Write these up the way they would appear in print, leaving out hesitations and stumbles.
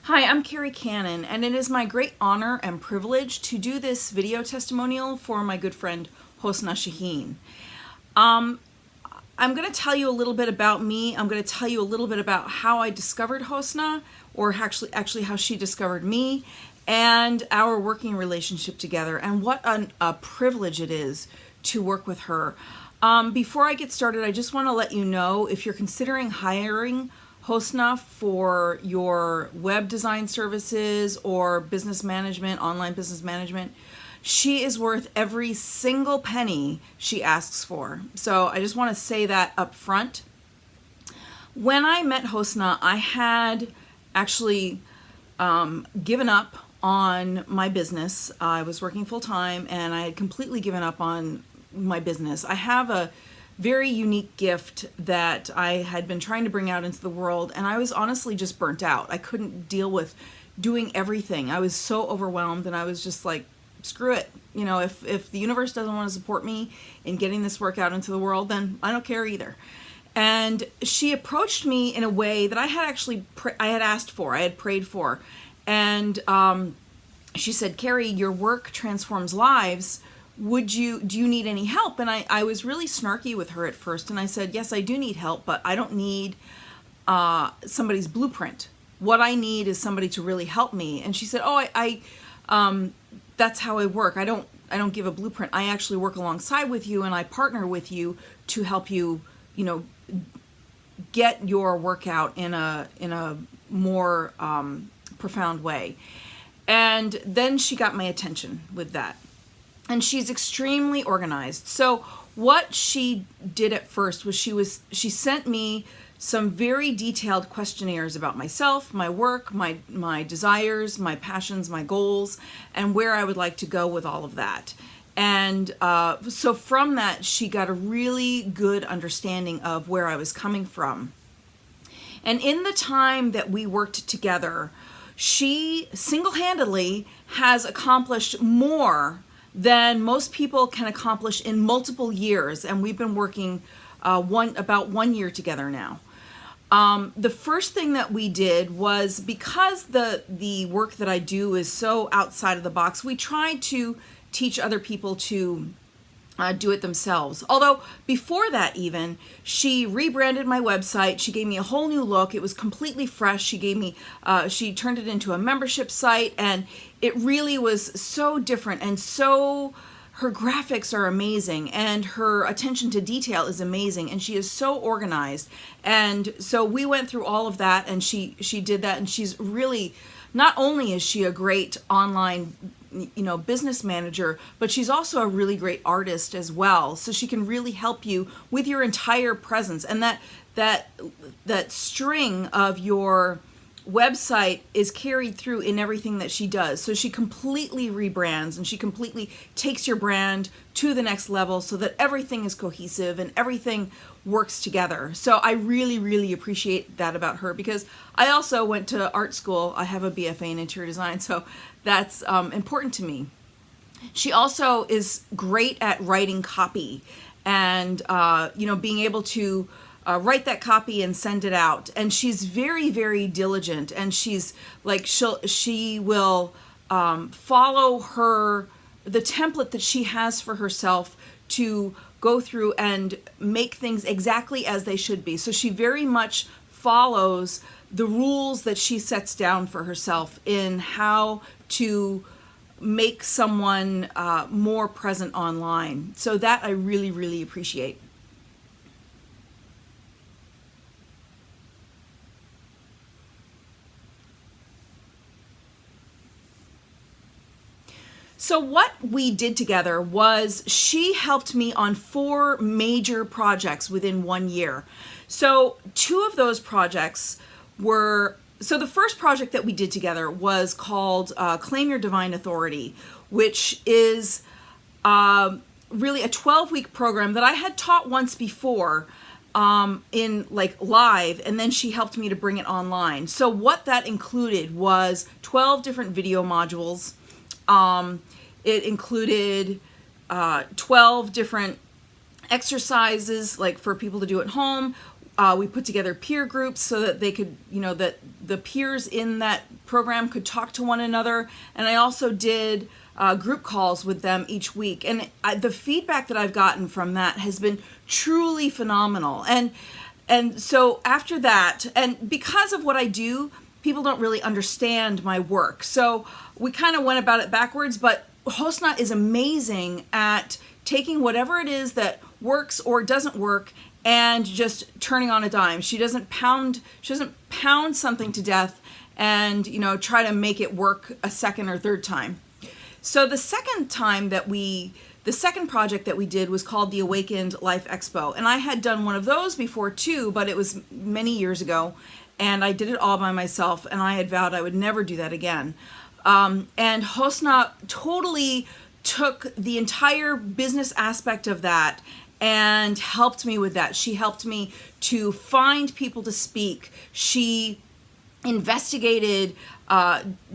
Hi, I'm Kerri Kannan, and it is my great honor and privilege to do this video testimonial for my good friend Hosna Shahin. I'm going to tell you a little bit about me. I'm going to tell you a little bit about how I discovered Hosna, or actually how she discovered me, and our working relationship together, and what a privilege it is to work with her. Before I get started, I just want to let you know, if you're considering hiring Hosna for your web design services or business management, online business management, she is worth every single penny she asks for. So I just want to say that up front. When I met Hosna, I had actually given up on my business. I was working full-time and I had completely given up on my business. I have a very unique gift that I had been trying to bring out into the world, and I was honestly just burnt out. I couldn't deal with doing everything. I was so overwhelmed, and I was just like, screw it. You know, if the universe doesn't want to support me in getting this work out into the world, then I don't care either. And she approached me in a way that I had actually I had asked for, I had prayed for. And she said, "Kerri, your work transforms lives. Do you need any help?" And I was really snarky with her at first, and I said, yes, I do need help, but I don't need somebody's blueprint. What I need is somebody to really help me. And she said, that's how I work. I don't give a blueprint. I actually work alongside with you, and I partner with you to help you, get your work out in a more profound way. And then she got my attention with that. And she's extremely organized. So what she did at first was she sent me some very detailed questionnaires about myself, my work, my desires, my passions, my goals, and where I would like to go with all of that. And so from that, she got a really good understanding of where I was coming from. And in the time that we worked together, she single-handedly has accomplished more than most people can accomplish in multiple years, and we've been working about 1 year together now. The first thing that we did was, because the work that I do is so outside of the box, we tried to teach other people to do it themselves. Although before that, even, she rebranded my website. She gave me a whole new look. It was completely fresh. She turned it into a membership site, and it really was so different, and her graphics are amazing, and her attention to detail is amazing, and she is so organized. And so we went through all of that, and she did that, and she's really, not only is she a great online business manager, but she's also a really great artist as well. So she can really help you with your entire presence, and that string of your website is carried through in everything that she does. So she completely rebrands, and she completely takes your brand to the next level so that everything is cohesive and everything works together. So I really, really appreciate that about her, because I also went to art school. I have a BFA in interior design, so that's important to me. She also is great at writing copy, and being able to write that copy and send it out. And she's very, very diligent, and she's like, she will follow the template that she has for herself to go through and make things exactly as they should be. So she very much follows the rules that she sets down for herself in how to make someone more present online. So that I really, really appreciate. So what we did together was, she helped me on 4 major projects within 1 year. So 2 of those projects were, so the first project that we did together was called Claim Your Divine Authority, which is really a 12-week program that I had taught once before in live, and then she helped me to bring it online. So what that included was 12 different video modules. It included 12 different exercises, like for people to do at home. We put together peer groups so that they could, that the peers in that program could talk to one another. And I also did group calls with them each week. And the feedback that I've gotten from that has been truly phenomenal. And so after that, and because of what I do, people don't really understand my work. So we kind of went about it backwards, but Hosna is amazing at taking whatever it is that works or doesn't work and just turning on a dime. She doesn't pound something to death and, try to make it work a second or third time. So the second project that we did was called the Awakened Life Expo. And I had done one of those before too, but it was many years ago. And I did it all by myself, and I had vowed I would never do that again. And Hosna totally took the entire business aspect of that and helped me with that. She helped me to find people to speak. She investigated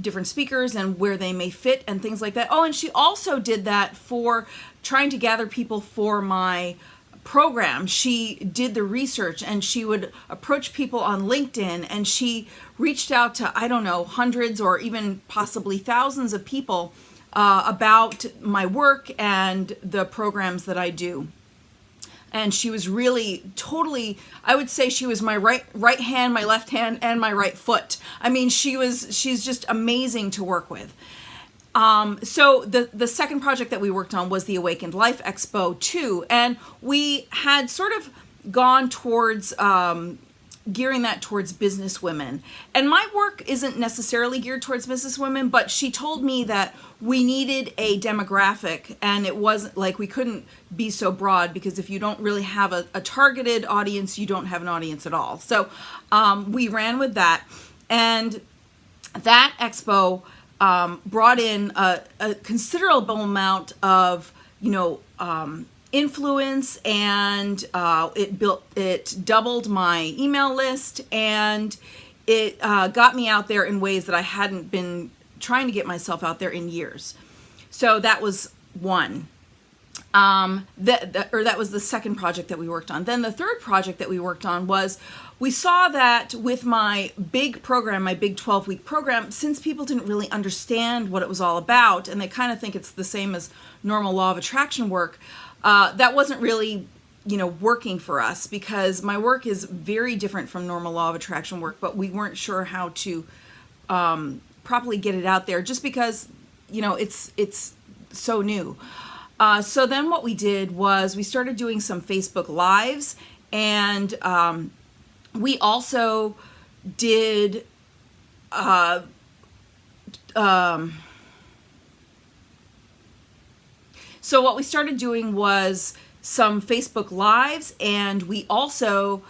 different speakers and where they may fit and things like that. Oh, and she also did that for trying to gather people for my program. She did the research, and she would approach people on LinkedIn, and she reached out to, I don't know, hundreds or even possibly thousands of people about my work and the programs that I do. And she was really totally, I would say she was my right hand, my left hand, and my right foot. I mean, she's just amazing to work with. So the second project that we worked on was the Awakened Life Expo 2. And we had sort of gone towards gearing that towards business women. And my work isn't necessarily geared towards business women, but she told me that we needed a demographic, and it wasn't like we couldn't be so broad, because if you don't really have a targeted audience, you don't have an audience at all. So we ran with that, and that expo brought in a considerable amount of, influence, and it doubled my email list, and it got me out there in ways that I hadn't been trying to get myself out there in years. So that was one. That was the second project that we worked on. Then the third project that we worked on was, we saw that with my big program, my big 12-week program, since people didn't really understand what it was all about, and they kind of think it's the same as normal law of attraction work, that wasn't really, working for us, because my work is very different from normal law of attraction work, but we weren't sure how to properly get it out there, just because, it's so new. So then what we did was we started doing some Facebook Lives, and we also did so what we started doing was some Facebook Lives, and we also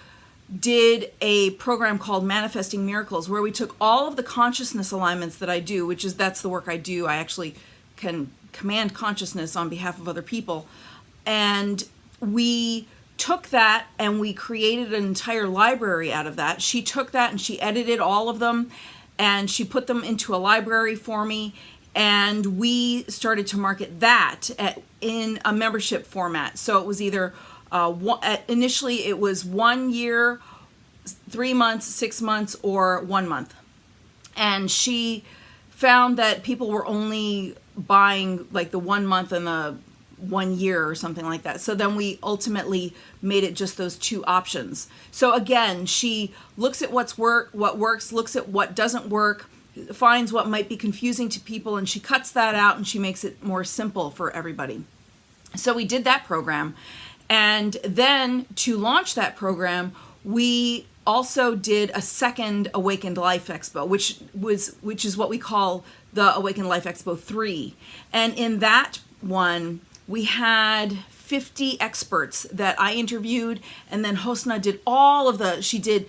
did a program called Manifesting Miracles, where we took all of the consciousness alignments that I do, that's the work I do. I actually can command consciousness on behalf of other people. And we took that and we created an entire library out of that. She took that and she edited all of them, and she put them into a library for me. And we started to market that in a membership format. So it was either, initially it was 1 year, 3 months, 6 months, or 1 month. And she found that people were only buying like the 1 month and the 1 year or something like that. So then we ultimately made it just those two options. So again, she looks at what works, looks at what doesn't work, finds what might be confusing to people, and she cuts that out and she makes it more simple for everybody. So we did that program. And then to launch that program, we also did a second Awakened Life Expo, which is what we call the Awakened Life Expo 3. And in that one, we had 50 experts that I interviewed, and then Hosna did she did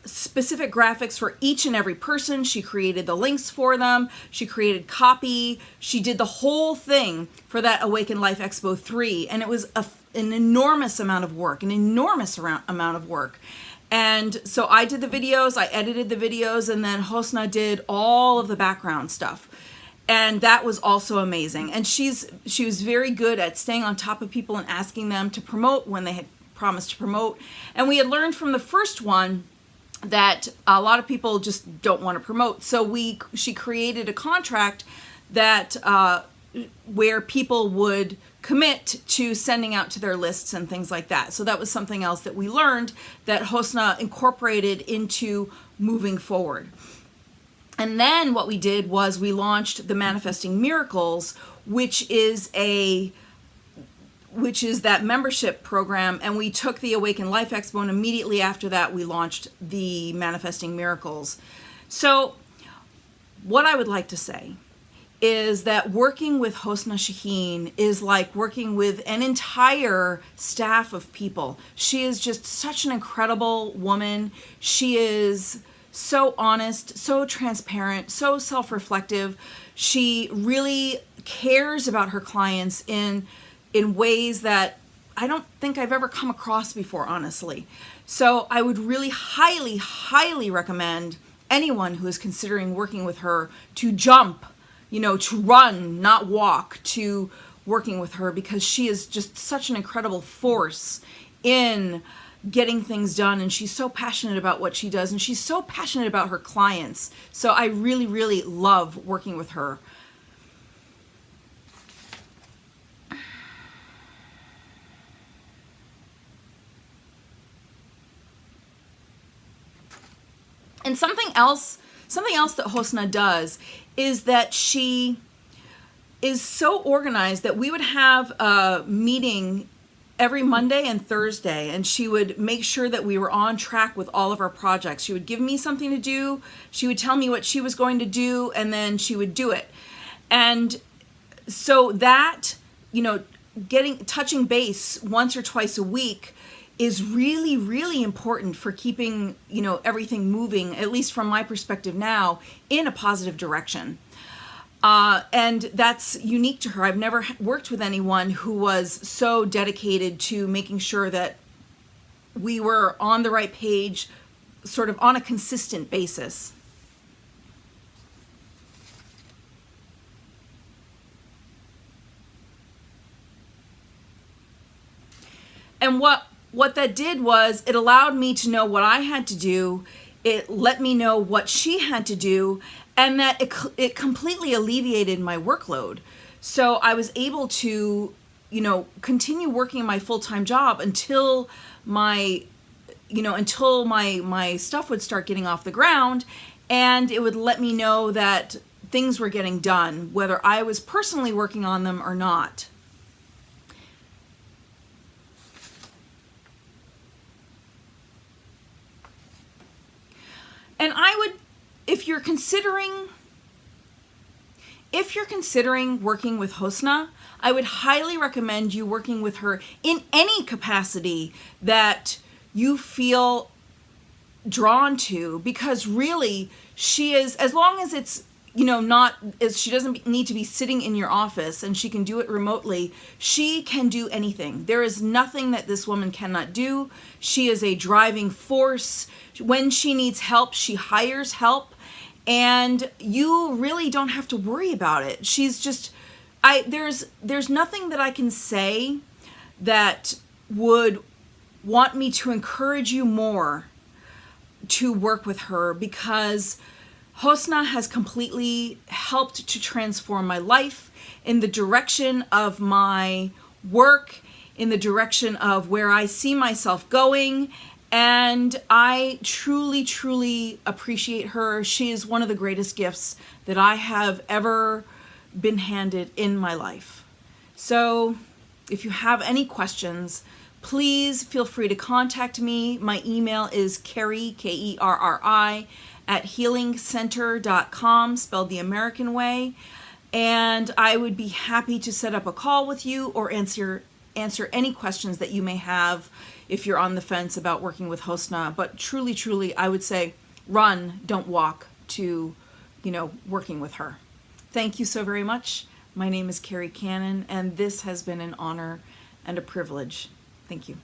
specific graphics for each and every person. She created the links for them. She created copy. She did the whole thing for that Awakened Life Expo 3. And it was an enormous amount of work, And so I did the videos, I edited the videos, and then Hosna did all of the background stuff. And that was also amazing. And she was very good at staying on top of people and asking them to promote when they had promised to promote. And we had learned from the first one that a lot of people just don't want to promote. So she created a contract that where people would commit to sending out to their lists and things like that. So that was something else that we learned that Hosna incorporated into moving forward. And then what we did was we launched the Manifesting Miracles, which is that membership program, and we took the Awaken Life Expo, and immediately after that we launched the Manifesting Miracles. So what I would like to say is that working with Hosna Shahin is like working with an entire staff of people. She is just such an incredible woman. She is so honest, so transparent, so self-reflective. She really cares about her clients in ways that I don't think I've ever come across before, honestly. So I would really highly, highly recommend anyone who is considering working with her to jump, to run, not walk, to working with her, because she is just such an incredible force in getting things done, and she's so passionate about what she does, and she's so passionate about her clients. So I really, really love working with her. And something else that Hosna does is that she is so organized that we would have a meeting every Monday and Thursday, and she would make sure that we were on track with all of our projects. She would give me something to do, she would tell me what she was going to do, and then she would do it. And so that, touching base once or twice a week is really, really important for keeping, everything moving, at least from my perspective now, in a positive direction. And that's unique to her. I've never worked with anyone who was so dedicated to making sure that we were on the right page, sort of on a consistent basis. And what that did was it allowed me to know what I had to do. It let me know what she had to do, and that it completely alleviated my workload. So I was able to, continue working my full-time job until my stuff would start getting off the ground, and it would let me know that things were getting done, whether I was personally working on them or not. And I would, if you're considering working with Hosna, I would highly recommend you working with her in any capacity that you feel drawn to, because really she is, as long as it's, she doesn't need to be sitting in your office and she can do it remotely, she can do anything. There is nothing that this woman cannot do. She is a driving force. When she needs help, she hires help, and you really don't have to worry about it. She's just, there's nothing that I can say that would want me to encourage you more to work with her, because Hosna has completely helped to transform my life in the direction of my work, in the direction of where I see myself going. And I truly, truly appreciate her. She is one of the greatest gifts that I have ever been handed in my life. So if you have any questions, please feel free to contact me. My email is Kerri, Kerri, @healingcenter.com, spelled the American way. And I would be happy to set up a call with you or answer any questions that you may have if you're on the fence about working with Hosna. But truly, truly, I would say run, don't walk to, working with her. Thank you so very much. My name is Kerri Kannan, and this has been an honor and a privilege. Thank you.